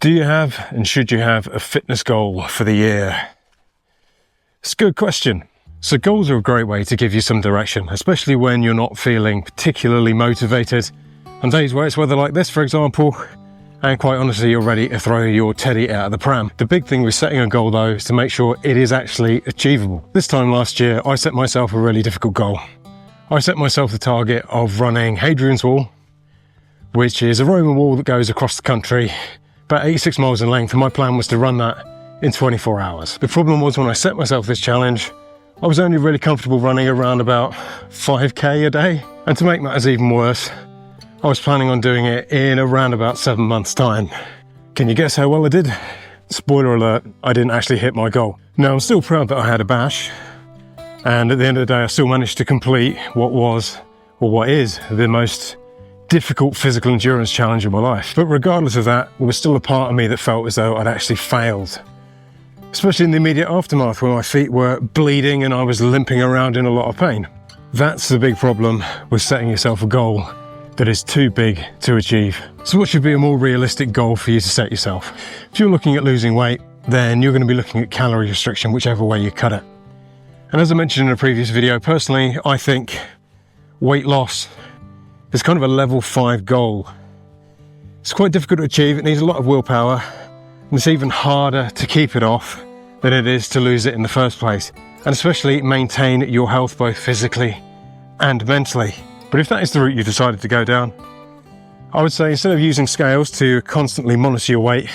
Do you have and should you have a fitness goal for the year? It's a good question. So goals are a great way to give you some direction, especially when you're not feeling particularly motivated. On days where it's weather like this, for example, and quite honestly, you're ready to throw your teddy out of the pram. The big thing with setting a goal though is to make sure it is actually achievable. This time last year, I set myself a really difficult goal. I set myself the target of running Hadrian's Wall, which is a Roman wall that goes across the country, about 86 miles in length, and my plan was to run that in 24 hours. The problem was when I set myself this challenge, I was only really comfortable running around about 5k a day. And to make matters even worse, I was planning on doing it in around about 7 months' time. Can you guess how well I did? Spoiler alert, I didn't actually hit my goal. Now, I'm still proud that I had a bash, and at the end of the day, I still managed to complete what is the most difficult physical endurance challenge of my life. But regardless of that, there was still a part of me that felt as though I'd actually failed. Especially in the immediate aftermath when my feet were bleeding and I was limping around in a lot of pain. That's the big problem with setting yourself a goal that is too big to achieve. So what should be a more realistic goal for you to set yourself? If you're looking at losing weight, then you're going to be looking at calorie restriction, whichever way you cut it. And as I mentioned in a previous video, personally, I think weight loss is kind of a level 5 goal. It's quite difficult to achieve, it needs a lot of willpower, and it's even harder to keep it off than it is to lose it in the first place, and especially maintain your health both physically and mentally. But if that is the route you decided to go down, I would say instead of using scales to constantly monitor your weight,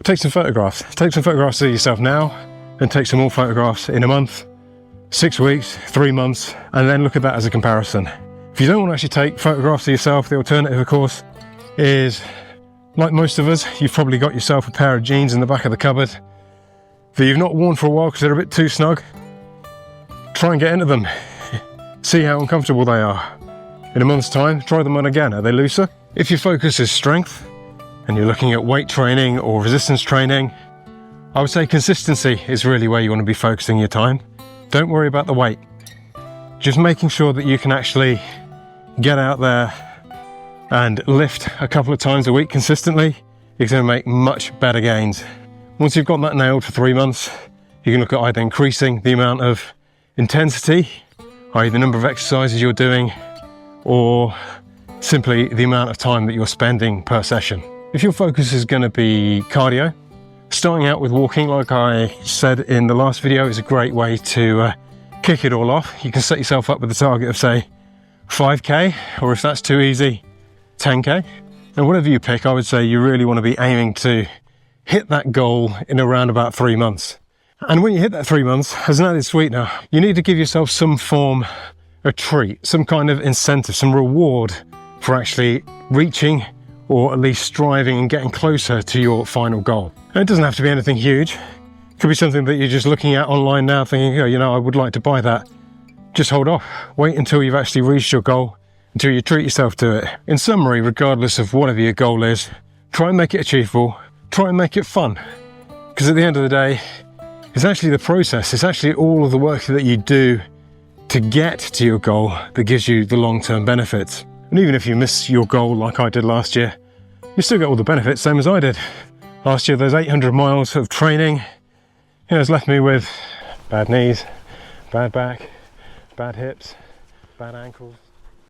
take some photographs. Take some photographs of yourself now, and take some more photographs in a month, 6 weeks, 3 months, and then look at that as a comparison. If you don't want to actually take photographs of yourself, the alternative, of course, is, like most of us, you've probably got yourself a pair of jeans in the back of the cupboard that you've not worn for a while because they're a bit too snug. Try and get into them. See how uncomfortable they are. In a month's time, try them on again. Are they looser? If your focus is strength, and you're looking at weight training or resistance training, I would say consistency is really where you want to be focusing your time. Don't worry about the weight. Just making sure that you can actually get out there and lift a couple of times a week consistently, you're going to make much better gains. Once you've got that nailed for 3 months, you can look at either increasing the amount of intensity, i.e. the number of exercises you're doing, or simply the amount of time that you're spending per session. If your focus is going to be cardio, starting out with walking, like I said in the last video, is a great way to kick it all off. You can set yourself up with a target of, say, 5k, or if that's too easy, 10k. And whatever you pick, I would say you really want to be aiming to hit that goal in around about 3 months. And when you hit that 3 months, as an added sweetener, you need to give yourself some form of treat, some kind of incentive, some reward for actually reaching, or at least striving and getting closer to your final goal. And it doesn't have to be anything huge. It could be something that you're just looking at online now thinking, oh, you know, I would like to buy that. Just hold off. Wait until you've actually reached your goal, until you treat yourself to it. In summary, regardless of whatever your goal is, try and make it achievable. Try and make it fun. Because at the end of the day, it's actually the process. It's actually all of the work that you do to get to your goal that gives you the long-term benefits. And even if you miss your goal like I did last year, you still get all the benefits, same as I did. Last year, those 800 miles of training, it's left me with bad knees, bad back, bad hips, bad ankles.